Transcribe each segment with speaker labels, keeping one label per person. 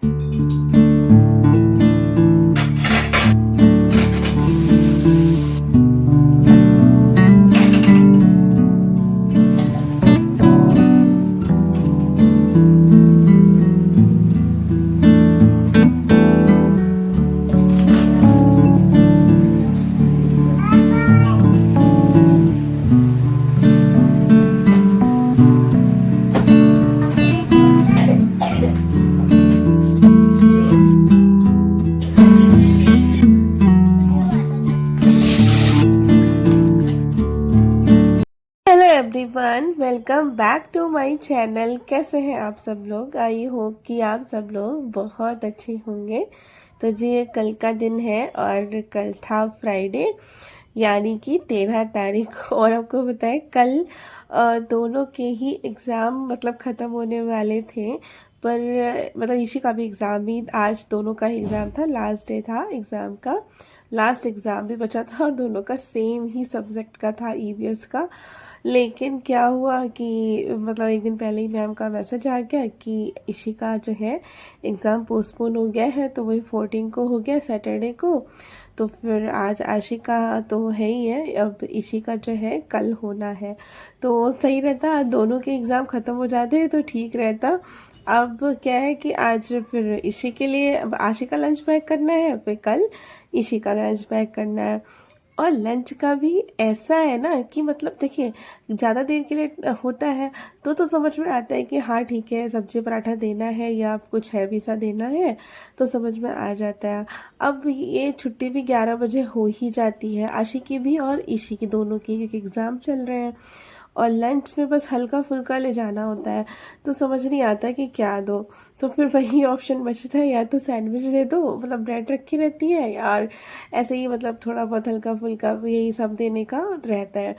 Speaker 1: Hello everyone, welcome back to my channel. कैसे हैं आप सब लोग? आई होप कि आप सब लोग बहुत अच्छे होंगे। तो जी, ये कल का दिन है और कल था फ्राइडे, यानी कि 13 तारीख को। और आपको बताएं, कल दोनों के ही एग्ज़ाम मतलब ख़त्म होने वाले थे। पर मतलब इसी का भी एग्ज़ाम ही आज, दोनों का ही एग्ज़ाम था, लास्ट डे था एग्ज़ाम का। लास्ट एग्ज़ाम भी बचा था और दोनों का सेम ही सब्जेक्ट का था, ईवीएस का। लेकिन क्या हुआ कि मतलब एक दिन पहले ही मैम का मैसेज आ गया कि इसी का जो है एग्ज़ाम पोस्टपोन हो गया है। तो वही 14 को हो गया, सैटरडे को। तो फिर आज आशी का तो है ही है, अब इसी का जो है कल होना है। तो सही रहता, दोनों के एग्ज़ाम ख़त्म हो जाते तो ठीक रहता। अब क्या है कि आज फिर इसी के लिए अब आशी का लंच पैक करना है, फिर कल इसी का लंच पैक करना है। और लंच का भी ऐसा है ना कि मतलब देखिए, ज़्यादा देर के लिए होता है तो समझ में आता है कि हाँ ठीक है, सब्जी पराठा देना है या कुछ हैवी सा देना है, तो समझ में आ जाता है। अब ये छुट्टी भी 11 बजे हो ही जाती है, आशी की भी और ईशी की, दोनों की, क्योंकि एग्ज़ाम चल रहे हैं। और लंच में बस हल्का फुल्का ले जाना होता है, तो समझ नहीं आता कि क्या दो। तो फिर वही ऑप्शन बचता है, या तो सैंडविच दे दो, मतलब ब्रेड रखी रहती है, यार ऐसे ही मतलब थोड़ा बहुत हल्का फुल्का यही सब देने का रहता है।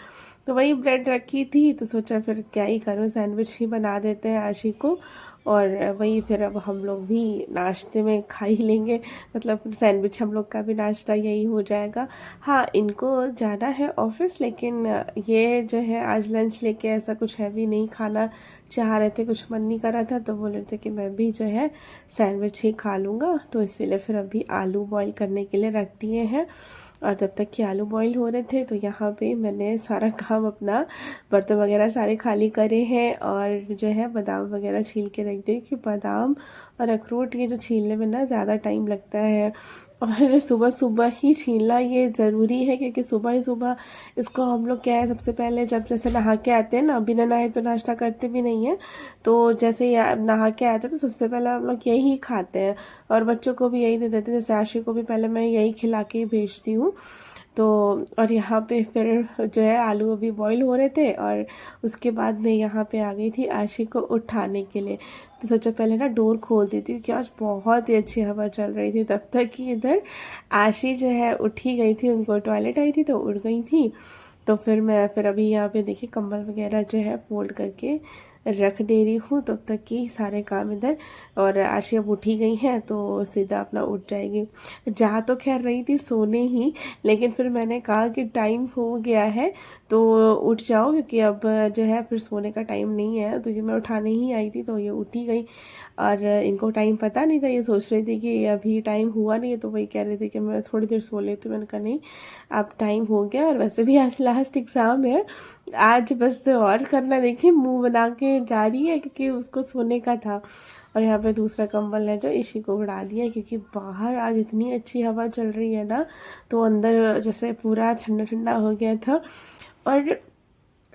Speaker 1: तो वही ब्रेड रखी थी तो सोचा फिर क्या ही करूँ, सैंडविच ही बना देते हैं आशी को। और वही फिर अब हम लोग भी नाश्ते में खा ही लेंगे, मतलब सैंडविच हम लोग का भी नाश्ता यही हो जाएगा। हाँ, इनको जाना है ऑफिस, लेकिन ये जो है आज लंच लेके ऐसा कुछ हैवी नहीं खाना चाह रहे थे, कुछ मन नहीं कर रहा था, तो बोल रहे थे कि मैं भी जो है सैंडविच ही खा लूँगा। तो इसीलिए फिर अभी आलू बॉईल करने के लिए रख दिए हैं। और तब तक कि आलू बॉईल हो रहे थे तो यहाँ पे मैंने सारा काम अपना, बर्तन वगैरह सारे खाली करे हैं और जो है बादाम वगैरह छील के रख दिए, क्योंकि बादाम और अखरोट ये जो छीलने में ना ज़्यादा टाइम लगता है। और सुबह सुबह ही छीलना ये ज़रूरी है, क्योंकि सुबह ही सुबह इसको हम लोग क्या है, सबसे पहले जब जैसे नहा के आते हैं ना, बिना नहाए तो नाश्ता करते भी नहीं है। तो जैसे नहा के आते हैं तो सबसे पहले हम लोग यही खाते हैं, और बच्चों को भी यही दे देते हैं। जैसे आशी को भी पहले मैं यही खिला के भेजती हूँ। तो और यहाँ पे फिर जो है आलू अभी बॉईल हो रहे थे, और उसके बाद मैं यहाँ पे आ गई थी आशी को उठाने के लिए। तो सोचा पहले ना डोर खोल देती हूँ, कि आज बहुत ही अच्छी हवा चल रही थी। तब तक कि इधर आशी जो है उठ ही गई थी, उनको टॉयलेट आई थी तो उठ गई थी। तो फिर अभी यहाँ पे देखिए कंबल वगैरह जो है फोल्ड करके रख दे रही हूँ, तब तक कि सारे काम इधर। और आशी अब उठी गई हैं तो सीधा अपना उठ जाएगी। जा तो खैर रही थी सोने ही, लेकिन फिर मैंने कहा कि टाइम हो गया है तो उठ जाओ, क्योंकि अब जो है फिर सोने का टाइम नहीं है। तो ये मैं उठाने ही आई थी तो ये उठी गई। और इनको टाइम पता नहीं था, ये सोच रही थी कि अभी टाइम हुआ नहीं है, तो वही कह रहे थे कि मैं थोड़ी देर सो लेती हूँ। मैंने कहा नहीं, अब टाइम हो गया, और वैसे भी आज लास्ट एग्ज़ाम है। आज बस और करना, देखिए मुंह बना के जा रही है, क्योंकि उसको सोने का था। और यहाँ पे दूसरा कंबल है जो इसी को उड़ा दिया, क्योंकि बाहर आज इतनी अच्छी हवा चल रही है ना, तो अंदर जैसे पूरा ठंडा ठंडा हो गया था। और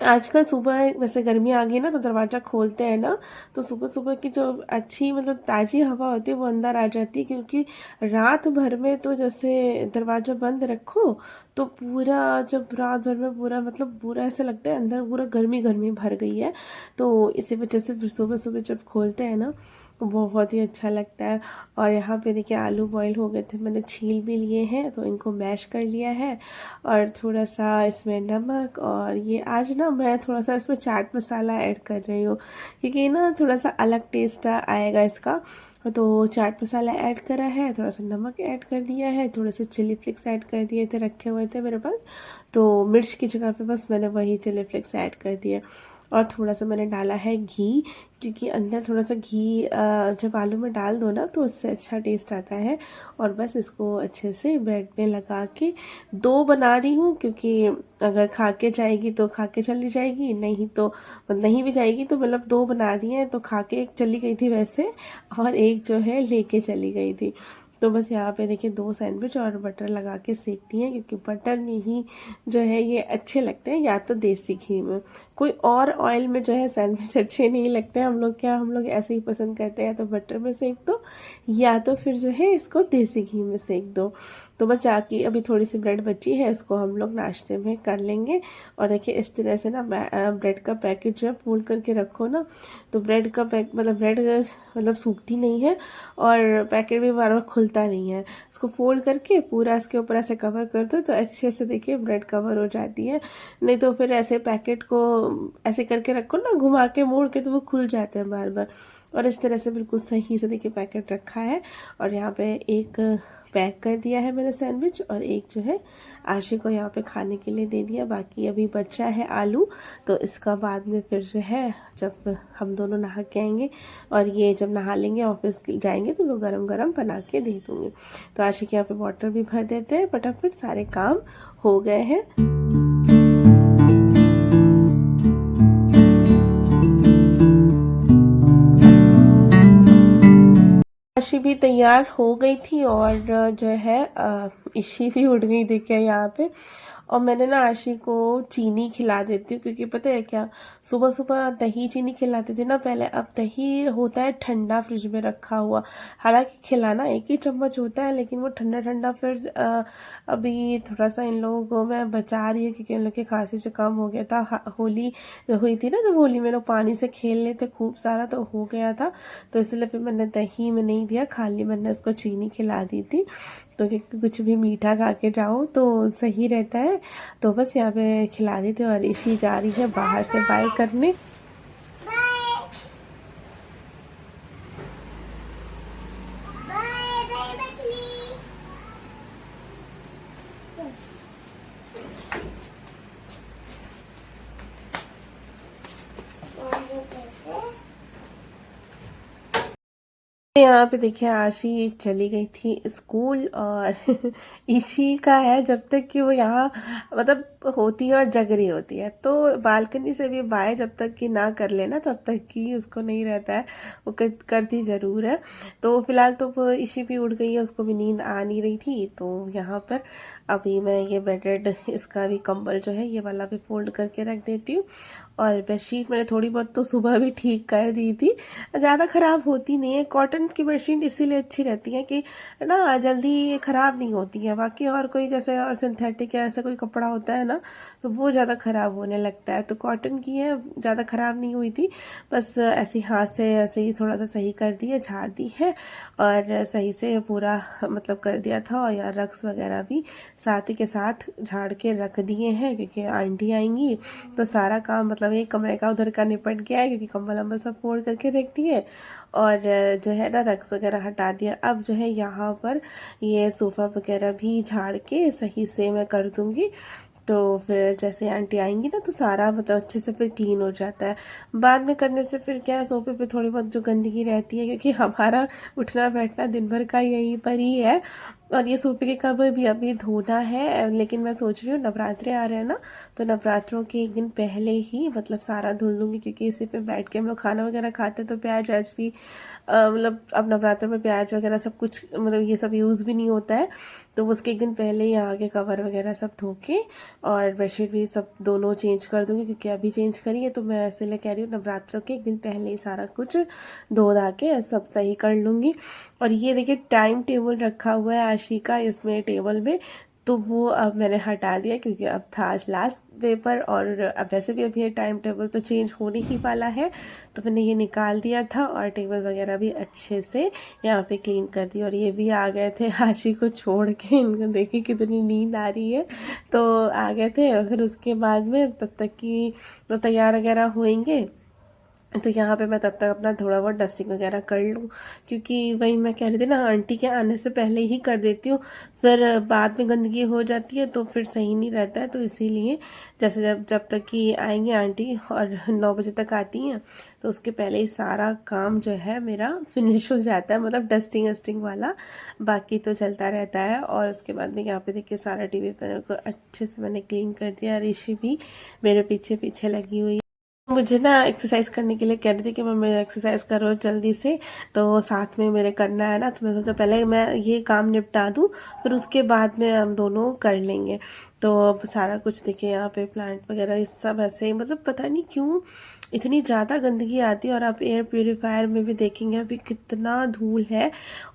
Speaker 1: आजकल सुबह वैसे गर्मी आ गई ना, तो दरवाज़ा खोलते हैं ना, तो सुबह सुबह की जो अच्छी मतलब ताज़ी हवा होती है वो अंदर आ जाती है। क्योंकि रात भर में तो जैसे दरवाज़ा बंद रखो तो पूरा, जब रात भर में पूरा मतलब पूरा ऐसा लगता है अंदर पूरा गर्मी गर्मी भर गई है। तो इसी वजह से फिर सुबह सुबह जब खोलते हैं ना, तो बहुत ही अच्छा लगता है। और यहाँ पे देखिए आलू बॉईल हो गए थे, मैंने छील भी लिए हैं, तो इनको मैश कर लिया है। और थोड़ा सा इसमें नमक, और ये आज ना मैं थोड़ा सा इसमें चाट मसाला ऐड कर रही हूँ, क्योंकि ना थोड़ा सा अलग टेस्ट आएगा इसका। तो चाट मसाला ऐड करा है, थोड़ा सा नमक ऐड कर दिया है, थोड़े से चिली फ्लेक्स ऐड कर दिए थे, रखे हुए थे मेरे पास। तो मिर्च की जगह पे बस मैंने वही चिली फ्लेक्स ऐड कर दिए। और थोड़ा सा मैंने डाला है घी, क्योंकि अंदर थोड़ा सा घी जब आलू में डाल दो ना तो उससे अच्छा टेस्ट आता है। और बस इसको अच्छे से ब्रेड में लगा के दो बना रही हूँ, क्योंकि अगर खा के जाएगी तो खा के चली जाएगी, नहीं तो नहीं भी जाएगी तो मतलब दो बना दिए हैं, तो खा के एक चली गई थी वैसे, और एक जो है लेके चली गई थी। तो बस यहाँ पे देखिए दो सैंडविच और बटर लगा के सेकती हैं, क्योंकि बटर में ही जो है ये अच्छे लगते हैं, या तो देसी घी में। कोई और ऑयल में जो है सैंडविच अच्छे नहीं लगते हैं। हम लोग ऐसे ही पसंद करते हैं, या तो बटर में सेक दो या तो फिर जो है इसको देसी घी में सेक दो। तो बस जाके अभी थोड़ी सी ब्रेड बची है, इसको हम लोग नाश्ते में कर लेंगे। और देखिए इस तरह से ना ब्रेड का पैकेट जब फोल्ड करके रखो ना, तो ब्रेड का ब्रेड मतलब सूखती नहीं है, और पैकेट भी बार बार खुलता नहीं है। इसको फोल्ड करके पूरा इसके ऊपर ऐसे कवर कर दो तो अच्छे से देखिए ब्रेड कवर हो जाती है। नहीं तो फिर ऐसे पैकेट को ऐसे करके रखो ना, घुमा के मोड़ के, तो वो खुल जाते हैं बार बार। और इस तरह से बिल्कुल सही से देखिए पैकेट रखा है। और यहाँ पे एक पैक कर दिया है मैंने सैंडविच, और एक जो है आशी को यहाँ पे खाने के लिए दे दिया। बाकी अभी बचा है आलू, तो इसका बाद में फिर जो है जब हम दोनों नहा के आएंगे और ये जब नहा लेंगे ऑफिस जाएंगे तो वो गरम गरम बना के दे दूँगी। तो आशी के यहाँ पे वाटर भी भर देते हैं, फटाफट सारे काम हो गए हैं। आशी भी तैयार हो गई थी, और जो है इशी भी उठ गई देखिए यहाँ पे। और मैंने ना आशी को चीनी खिला देती हूँ, क्योंकि पता है क्या, सुबह सुबह दही चीनी खिलाती थी ना पहले, अब दही होता है ठंडा फ्रिज में रखा हुआ। हालांकि खिलाना एक ही चम्मच होता है, लेकिन वो ठंडा ठंडा फिर अभी थोड़ा सा इन लोगों को मैं बचा रही हूँ, क्योंकि इन लोग की खांसी जुकाम हो गया था। होली हुई थी ना, जब होली में लोग पानी से खेल रहे थे खूब सारा, तो हो गया था। तो इसलिए फिर मैंने दही में नहीं दिया, खाली मैंने इसको चीनी खिला दी थी। तो क्योंकि कुछ भी मीठा खा के जाओ तो सही रहता है। तो बस यहाँ पे खिला दी थी, और ईशी जा रही है बाहर से बाय करने। यहाँ पे देखिए आशी चली गई थी स्कूल, और ईशी का है जब तक कि वो यहाँ मतलब होती है और जग रही होती है, तो बालकनी से भी बाय जब तक कि ना कर लेना तब तक कि उसको नहीं रहता है, वो करती ज़रूर है। तो फिलहाल तो वो ईशी भी उड़ गई है, उसको भी नींद आ नहीं रही थी। तो यहाँ पर अभी मैं ये बेडेड इसका भी कंबल जो है ये वाला भी फोल्ड करके रख देती हूँ। और बेडशीट मैंने थोड़ी बहुत तो सुबह भी ठीक कर दी थी, ज़्यादा ख़राब होती नहीं है। कॉटन की बेडशीट इसीलिए अच्छी रहती है कि ना जल्दी ख़राब नहीं होती है। बाकी और कोई जैसे और सिंथेटिक या ऐसा कोई कपड़ा होता है ना, तो वो ज़्यादा ख़राब होने लगता है। तो कॉटन की है, ज़्यादा ख़राब नहीं हुई थी, बस ऐसे हाथ से ऐसे ही थोड़ा सा सही कर दी है, झाड़ दी है, और सही से पूरा मतलब कर दिया था। और यार रक्स वगैरह भी साथ ही के साथ झाड़ के रख दिए हैं, क्योंकि आंटी आएंगी तो सारा काम मतलब एक कमरे का उधर का निपट गया है, क्योंकि कंबल अम्बल सब फोल्ड करके रख दिए, और जो है ना रक्स वगैरह हटा दिया। अब जो है यहाँ पर ये सोफ़ा वगैरह भी झाड़ के सही से मैं कर दूँगी। तो फिर जैसे आंटी आएंगी ना तो सारा मतलब अच्छे से फिर क्लीन हो जाता है। बाद में करने से फिर क्या है, सोफे पे थोड़ी बहुत जो गंदगी रहती है, क्योंकि हमारा उठना बैठना दिन भर का यहीं पर ही है। और ये सोफे के कवर भी अभी धोना है, लेकिन मैं सोच रही हूँ नवरात्रे आ रहे हैं ना, तो नवरात्रों के एक दिन पहले ही मतलब सारा धुल लूँगी, क्योंकि इसी पे बैठ के हम लोग खाना वगैरह खाते हैं, तो प्याज व्याज भी मतलब अब नवरात्र में प्याज वगैरह सब कुछ मतलब ये सब यूज़ भी नहीं होता है। तो उसके एक दिन पहले ही यहाँ के कवर वगैरह सब धो के और बेडशीट भी सब दोनों चेंज कर दूँगी, क्योंकि अभी चेंज करी है, तो मैं इसलिए कह रही हूँ नवरात्रों के एक दिन पहले ही सारा कुछ धो धा के सब सही कर लूँगी। और ये देखिए टाइम टेबल रखा हुआ है आशी का इसमें टेबल में, तो वो अब मैंने हटा दिया, क्योंकि अब था आज लास्ट पेपर, और अब वैसे भी अभी ये टाइम टेबल तो चेंज होने ही वाला है, तो मैंने ये निकाल दिया था। और टेबल वगैरह भी अच्छे से यहाँ पे क्लीन कर दी। और ये भी आ गए थे आशी को छोड़ के, इनको देखिए कितनी नींद आ रही है, तो आ गए थे। और फिर उसके बाद में तब तक कि तो तैयार वगैरह होएंगे, तो यहाँ पे मैं तब तक अपना थोड़ा बहुत डस्टिंग वगैरह कर लूँ, क्योंकि वही मैं कह रही थी ना, आंटी के आने से पहले ही कर देती हूँ, फिर बाद में गंदगी हो जाती है तो फिर सही नहीं रहता है। तो इसीलिए जैसे जब जब तक कि आएंगे आंटी और 9 बजे तक आती हैं, तो उसके पहले ही सारा काम जो है मेरा फिनिश हो जाता है, मतलब डस्टिंग वस्टिंग वाला। बाकी तो चलता रहता है। और उसके बाद में यहाँ पे देखिए सारा टीवी पैनल को अच्छे से मैंने क्लीन कर दिया। ऋषि भी मेरे पीछे पीछे लगी हुई। मुझे ना एक्सरसाइज करने के लिए कह रही थी कि मम्मी एक्सरसाइज करो जल्दी से, तो साथ में मेरे करना है ना, तो मैं सोचा पहले मैं ये काम निपटा दूँ, फिर उसके बाद में हम दोनों कर लेंगे। तो अब सारा कुछ देखिए यहाँ पे प्लांट वगैरह ये सब ऐसे ही, मतलब पता नहीं क्यों इतनी ज़्यादा गंदगी आती है। और आप एयर प्योरीफायर में भी देखेंगे अभी कितना धूल है।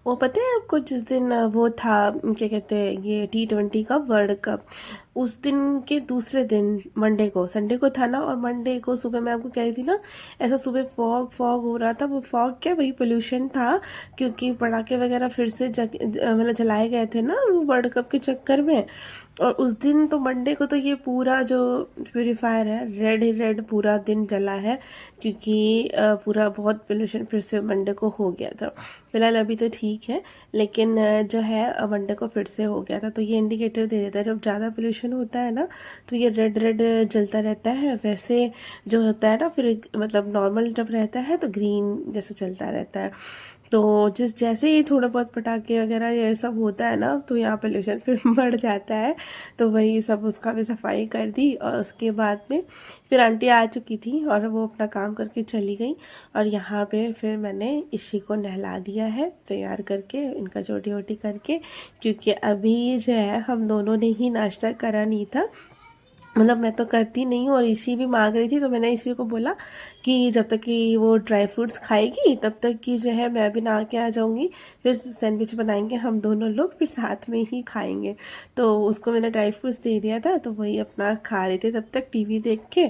Speaker 1: वो पता है आपको, जिस दिन वो था क्या कहते हैं ये T20 का वर्ल्ड कप, उस दिन के दूसरे दिन मंडे को, संडे को था ना, और मंडे को सुबह मैं आपको कह रही थी ना, ऐसा सुबह फॉग फॉग हो रहा था। वो फॉग क्या, वही पोल्यूशन था, क्योंकि पटाखे वगैरह फिर से मतलब जलाए गए थे ना वर्ल्ड कप के चक्कर में। और उस दिन तो मंडे को तो ये पूरा जो प्यूरीफायर है रेड ही रेड पूरा दिन जला है, क्योंकि पूरा बहुत पोल्यूशन फिर से मंडे को हो गया था। फिलहाल अभी तो ठीक है, लेकिन जो है मंडे को फिर से हो गया था। तो ये इंडिकेटर दे देता है जब ज़्यादा पोल्यूशन होता है ना, तो ये रेड रेड जलता रहता है। वैसे जो होता है ना फिर, मतलब नॉर्मल जब रहता है तो ग्रीन जैसे चलता रहता है। तो जैसे ही थोड़ा बहुत पटाखे वगैरह ये सब होता है ना, तो यहाँ पोल्यूशन फिर बढ़ जाता है। तो वही सब उसका भी सफाई कर दी। और उसके बाद में फिर आंटी आ चुकी थी और वो अपना काम करके चली गई। और यहाँ पे फिर मैंने इसी को नहला दिया है तैयार करके, इनका चोटी वोटी करके, क्योंकि अभी जो है हम दोनों ने ही नाश्ता करा नहीं था। मतलब मैं तो करती नहीं हूँ, और इसी भी मांग रही थी, तो मैंने इसी को बोला कि जब तक कि वो ड्राई फ्रूट्स खाएगी तब तक कि जो है मैं भी नहा के आ जाऊँगी, फिर सैंडविच बनाएंगे हम दोनों लोग, फिर साथ में ही खाएंगे। तो उसको मैंने ड्राई फ्रूट्स दे दिया था, तो वही अपना खा रहे थे तब तक टीवी देख के।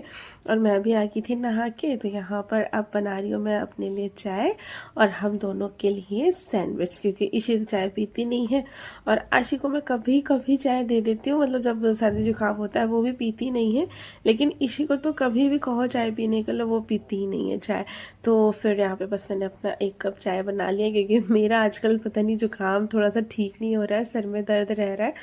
Speaker 1: और मैं भी आ गई थी नहा के। तो यहाँ पर अब बना रही हूँ मैं अपने लिए चाय और हम दोनों के लिए सैंडविच, क्योंकि इसी से चाय पीती नहीं है। और आशी को मैं कभी कभी चाय दे देती हूँ, मतलब जब सर्दी जुकाम होता है वो भी पीती नहीं है, लेकिन इसी को तो कभी भी कहो चाय पीने के लिए वो पीती ही नहीं है चाय। तो फिर यहाँ पे बस मैंने अपना 1 कप चाय बना लिया, क्योंकि मेरा आजकल पता नहीं जुकाम थोड़ा सा ठीक नहीं हो रहा है, सर में दर्द रह रहा है।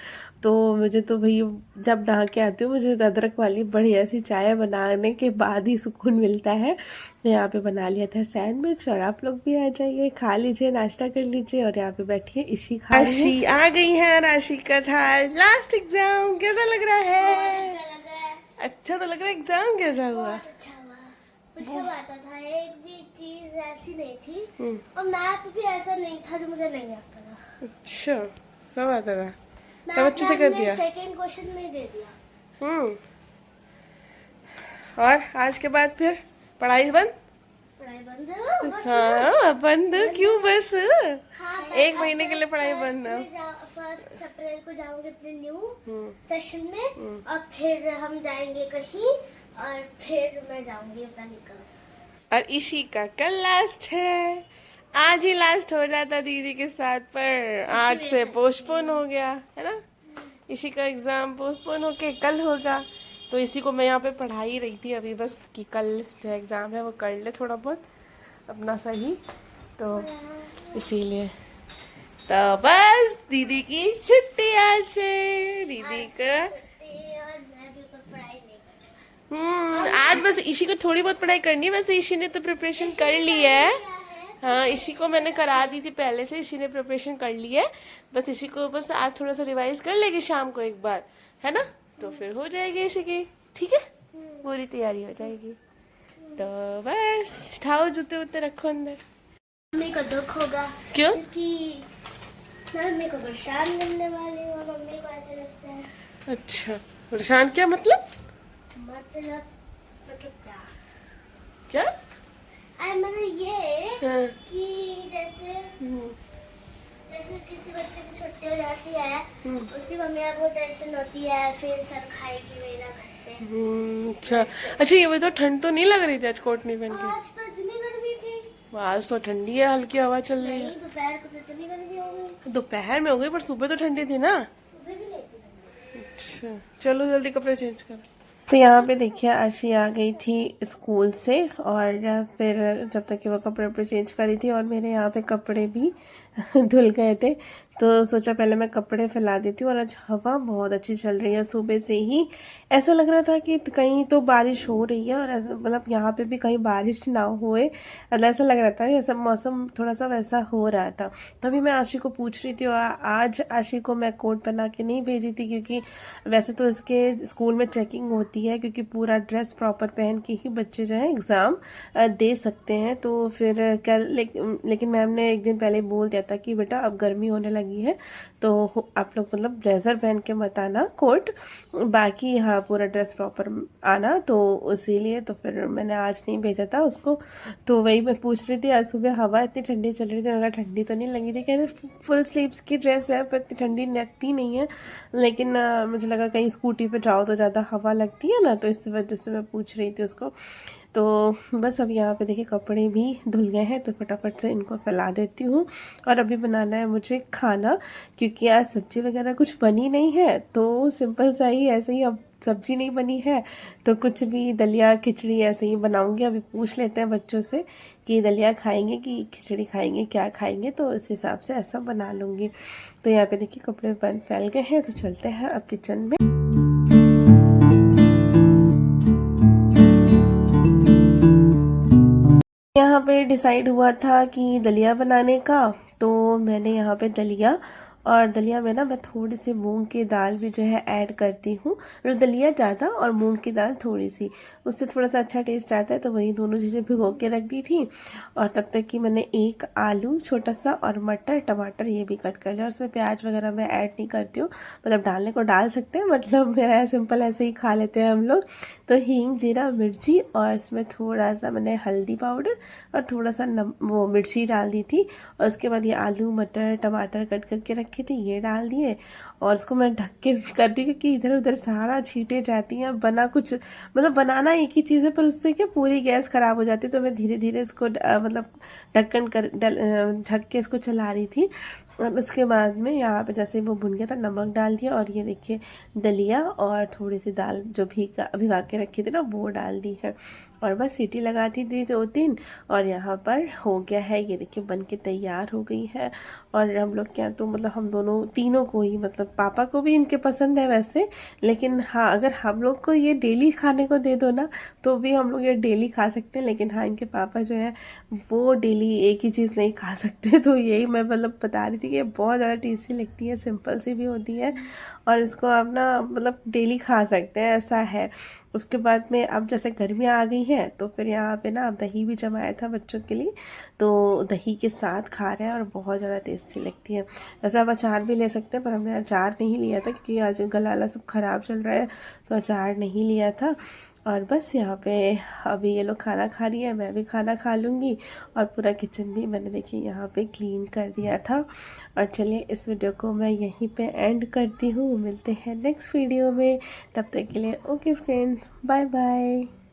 Speaker 1: तो मुझे तो भाई जब नहा के आती हूँ मुझे अदरक वाली बढ़िया सी चाय बनाने के बाद ही सुकून मिलता है। तो यहाँ पे बना लिया था सैंडविच, और आप लोग भी आ जाइए, खा लीजिए, नाश्ता कर लीजिए। और यहाँ पे बैठिए, इसी खा रही है। राशि आ गई है, राशि का था लास्ट एग्जाम, कैसा लग रहा है? अच्छा तो लग रहा है। एग्जाम कैसा हुआ?
Speaker 2: अच्छा हुआ। मुझे सब आता था, एक भी चीज ऐसी नहीं थी, और मैथ भी ऐसा नहीं था जो मुझे नहीं आता था।
Speaker 1: अच्छा, सब आता था, सब अच्छे से कर दिया।
Speaker 2: सेकंड क्वेश्चन में दे दिया।
Speaker 1: और आज के बाद फिर पढ़ाई बंद?
Speaker 2: पढ़ाई बंद?
Speaker 1: हाँ बंद क्यों? बस
Speaker 2: हाँ,
Speaker 1: 1 महीने के लिए पढ़ाई बंद है।
Speaker 2: 1 अप्रैल को जाऊंगे अपने न्यू सेशन में, और फिर हम जाएंगे कहीं, और फिर मैं जाऊंगी पता नहीं कब।
Speaker 1: और इसी का कल लास्ट है, आज ही लास्ट हो जाता दीदी के साथ, पर आज से पोस्टपोन हो गया है ना। इसी का एग्जाम पोस्टपोन होके कल होगा। तो इसी को मैं यहाँ पे पढ़ा ही रही थी अभी बस, कि कल जो एग्ज़ाम है वो कर ले थोड़ा बहुत अपना सही, तो इसीलिए। तो बस दीदी की छुट्टी आज से, दीदी का आज बस इसी को थोड़ी बहुत पढ़ाई करनी है। वैसे इसी ने तो प्रिपरेशन कर ली है। हाँ, इसी को मैंने करा दी थी पहले से, इसी ने प्रिपरेशन कर ली है। बस इसी को बस आज थोड़ा सा रिवाइज कर लेगी शाम को एक बार, है ना, तो फिर हो जाएगी इसी की, ठीक है, पूरी तैयारी हो जाएगी। तो बस उठाओ, जूते वूते रखो अंदर।
Speaker 2: मम्मी को दुख होगा।
Speaker 1: क्यों?
Speaker 2: क्योंकि मैं मम्मी को परेशान करने वाली हूँ, मम्मी को ऐसे लगता है।
Speaker 1: अच्छा, परेशान क्या मतलब?
Speaker 2: मतलब
Speaker 1: क्या?
Speaker 2: मतलब ये
Speaker 1: हाँ।
Speaker 2: कि जैसे किसी बच्चे की छुट्टी हो जाती है, उसकी मम्मी को टेंशन होती है, फिर सर खाएगी मेरा घर पे।
Speaker 1: अच्छा अच्छा, ये तो ठंड तो नहीं लग रही थी आज कोट नहीं पहन के?
Speaker 2: आज तो इतनी गर्मी थी।
Speaker 1: आज तो ठंडी है, हल्की हवा चल रही है।
Speaker 2: दोपहर को तो इतनी गर्मी हो गई।
Speaker 1: दोपहर में हो गई, पर सुबह तो ठंडी थी ना।
Speaker 2: सुबह भी नहीं थी।
Speaker 1: अच्छा चलो जल्दी कपड़े चेंज कर। तो यहाँ पे देखिए आशी आ गई थी स्कूल से, और फिर जब तक कि वो कपड़े वपड़े चेंज करी थी और मेरे यहाँ पे कपड़े भी धुल गए थे, तो सोचा पहले मैं कपड़े फैला देती हूँ। और आज हवा बहुत अच्छी चल रही है, सुबह से ही ऐसा लग रहा था कि कहीं तो बारिश हो रही है, और मतलब यहाँ पे भी कहीं बारिश ना होए, मतलब ऐसा लग रहा था, ऐसा मौसम थोड़ा सा वैसा हो रहा था। तभी मैं आशी को पूछ रही थी, और आज आशी को मैं कोट पहना के नहीं भेजी थी, क्योंकि वैसे तो इसके स्कूल में चेकिंग होती है, क्योंकि पूरा ड्रेस प्रॉपर पहन के ही बच्चे जो है एग्ज़ाम दे सकते हैं। तो फिर कल लेकिन मैम ने एक दिन पहले बोल दिया था कि बेटा अब गर्मी होने लगी है, तो आप लोग मतलब ब्लेज़र पहन के मत आना, कोट, बाकी हाँ पूरा ड्रेस प्रॉपर आना। तो इसीलिए तो फिर मैंने आज नहीं भेजा था उसको। तो वही मैं पूछ रही थी, आज सुबह हवा इतनी ठंडी चल रही थी, मगर ठंडी तो नहीं लगी थी, कह रहे फुल स्लीव्स की ड्रेस है पर इतनी ठंडी लगती नहीं है। लेकिन मुझे लगा कहीं स्कूटी पे जाओ तो ज़्यादा हवा लगती है ना, तो इस वजह से मैं पूछ रही थी उसको। तो बस अब यहाँ पे देखिए कपड़े भी धुल गए हैं, तो फटाफट से इनको फैला देती हूँ। और अभी बनाना है मुझे खाना, क्योंकि आज सब्ज़ी वगैरह कुछ बनी नहीं है, तो सिंपल सा ही ऐसे ही, अब सब्ज़ी नहीं बनी है तो कुछ भी दलिया खिचड़ी ऐसे ही बनाऊंगी। अभी पूछ लेते हैं बच्चों से कि दलिया खाएंगे कि खिचड़ी खाएंगे, क्या खाएंगे, तो उस हिसाब से ऐसा बना लूँगी। तो यहाँ पे देखिए कपड़े फैल गए हैं, तो चलते हैं अब किचन में। यहाँ पे डिसाइड हुआ था कि दलिया बनाने का, तो मैंने यहाँ पे दलिया, और दलिया में ना मैं थोड़ी सी मूंग की दाल भी जो है ऐड करती हूँ। दलिया ज़्यादा और मूंग की दाल थोड़ी सी, उससे थोड़ा सा अच्छा टेस्ट आता है। तो वही दोनों चीज़ें भिगो के रख दी थी, और तब तक कि मैंने एक आलू छोटा सा और मटर टमाटर ये भी कट कर लिया। उसमें प्याज वगैरह मैं ऐड नहीं करती हूँ, मतलब डालने को डाल सकते हैं, मतलब मेरा सिंपल ऐसे ही खा लेते हैं हम लोग। तो हींग जीरा मिर्ची, और इसमें थोड़ा सा मैंने हल्दी पाउडर और थोड़ा सा वो मिर्ची डाल दी थी। और उसके बाद ये आलू मटर टमाटर कट करके रखे थे ये डाल दिए, और उसको मैं ढक के कर रही हूँ, क्योंकि इधर उधर सारा छींटे जाती हैं। बना कुछ मतलब बनाना एक ही चीज़ है, पर उससे क्या पूरी गैस ख़राब हो जाती है। तो मैं धीरे धीरे इसको मतलब ढक के इसको चला रही थी। और उसके बाद में यहाँ पे जैसे वो भुन गया था, नमक डाल दिया, और ये देखिए दलिया और थोड़ी सी दाल जो भिगा के रखी थी ना, वो डाल दी है। और बस सीटी लगाती थी 2-3, और यहाँ पर हो गया है, ये देखिए बन के तैयार हो गई है। और हम लोग क्या, तो मतलब हम दोनों तीनों को ही, मतलब पापा को भी इनके पसंद है वैसे, लेकिन हाँ अगर हम लोग को ये डेली खाने को दे दो ना, तो भी हम लोग ये डेली खा सकते हैं। लेकिन हाँ इनके पापा जो है वो डेली एक ही चीज़ नहीं खा सकते। तो यही मैं मतलब बता रही थी कि ये बहुत ज़्यादा टेस्टी लगती है, सिंपल सी भी होती है, और इसको आप ना मतलब डेली खा सकते हैं, ऐसा है। उसके बाद में अब जैसे गर्मियाँ आ गई हैं, तो फिर यहाँ पे ना दही भी जमाया था बच्चों के लिए, तो दही के साथ खा रहे हैं, और बहुत ज़्यादा टेस्टी लगती है। वैसे आप अचार भी ले सकते हैं, पर हमने अचार नहीं लिया था, क्योंकि आज गला सब ख़राब चल रहा है, तो अचार नहीं लिया था। और बस यहाँ पे अभी ये लोग खाना खा रही है, मैं भी खाना खा लूँगी। और पूरा किचन भी मैंने देखिए यहाँ पे क्लीन कर दिया था। और चलिए इस वीडियो को मैं यहीं पे एंड करती हूँ, मिलते हैं नेक्स्ट वीडियो में, तब तक के लिए ओके फ्रेंड्स, बाय बाय।